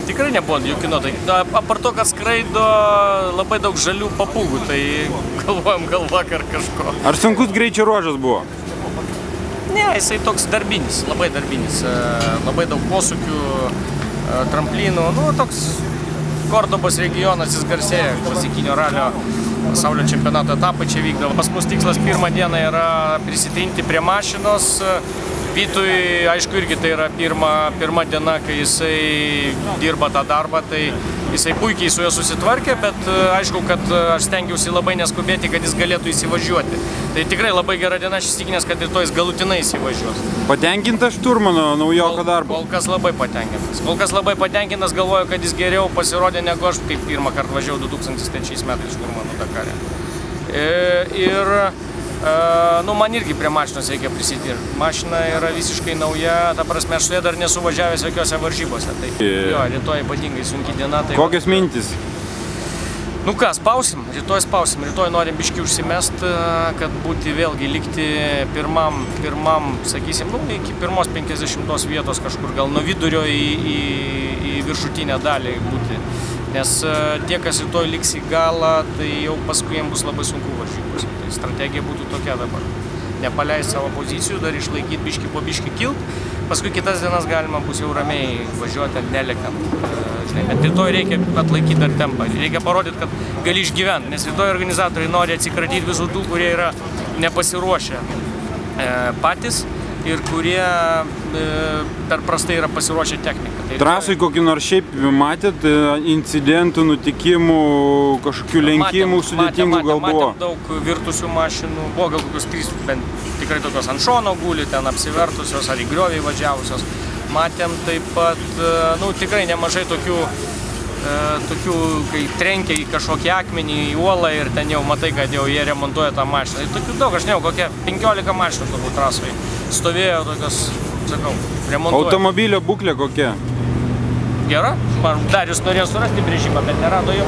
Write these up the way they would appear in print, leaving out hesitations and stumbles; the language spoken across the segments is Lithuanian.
Tikrai nebuvo jokių nuotaikų. Apart to, kad skraido labai daug žalių papūgų, tai galvojom gal vakar kažko. Ar sunkus greičio ruožas buvo? Ne, jisai toks darbinis, labai darbinis. Labai daug posūkių, tramplinų. Nu, toks Kordobos regionas, jis garsėja klasikinio ralio pasaulio čempionato etapai čia vykdavo. Pas mus tikslas pirmą dieną yra prisitrinti prie mašinos. Vytui, aišku, irgi tai yra pirma diena, kai jisai dirba tą darbą, tai jisai puikiai su juo susitvarkė, bet aišku, kad aš stengiausi labai neskubėti, kad jis galėtų įsivažiuoti. Tai tikrai labai gera diena, aš įsitikinęs, kad rytoj jis galutinai įsivažiuos. Patenkintas šturmano naujoko darbo? Kol kas labai patenkintas. Kol kas labai patenkintas, galvoju, kad jis geriau pasirodė negu aš, kaip pirmą kartą važiavau 2003 metais šturmano Dakare. Nu, man irgi prie mašinos reikia prisidirbti. Mašina yra visiškai nauja, ta prasme, aš su ja dar nesu važiavęs jokiose varžybose. Tai jo, rytoj ypatingai sunki diena. Tai kokios mintis? Nu ką, spausim, rytoj norim biškį užsimest, kad būti vėlgi likti pirmam, sakysim, nu, iki pirmos 50 vietos kažkur, gal nuo vidurio į viršutinę dalį būti. Nes tie, kas rytoj liks į galą, tai jau paskui jiems bus labai sunku varžybose. Tai strategija būtų tokia dabar. Nepaleisti savo pozicijų, dar išlaikyti biškį po biškį kilt. Paskui kitas dienas galima bus jau ramiai važiuoti, nelekant. Bet rytoj reikia atlaikyti dar tempą. Reikia parodyti, kad gali išgyventi. Nes rytoj organizatoriai nori atsikratyti visų tų, kurie yra nepasiruošę patys ir kurie per prastai yra pasiruošę techniką. Trasui kokį nors šiaip matėt incidentų, nutikimų, kažkokių lenkimų sudėtingų gal buvo? Matėm daug virtusių mašinų, buvo gal kokios 3, bent tikrai tokios ant šono guli, ten apsivertusios ar į griovį važiavusios. Matėm taip pat, nu, tikrai nemažai tokių, kai trenkia į kažkokį akmenį, į uolą ir ten jau matai, kad jau jie remontuoja tą mašiną. Tai tokių daug, aš nežinau, kokie 15 mašinų turbūt trasai stovėjo tokios, sakau, remontuoja. Automobilio būklė kokia? Gera. Darius norėjo surasti brėžimą, bet nerado jau.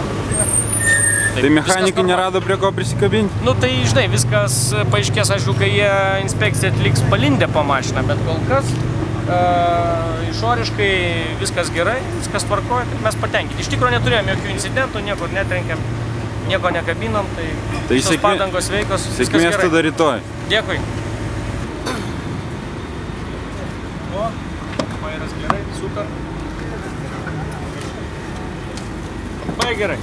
Tai mechanikai nerado prie ko prisikabinti? Nu tai, žinai, viskas paaiškės, aišku, kai jie inspekciją atliks palindę po mašiną, bet kol kas išoriškai viskas gerai, viskas tvarkoja, mes patenkinti. Iš tikrųjų neturėjom jokių incidentų, niekur netrenkėm, nieko nekabinom, tai visos padangos veikos, viskas gerai. Sėkmės tada rytoj. Dėkui. O, vairas gerai, super. Labai gerai.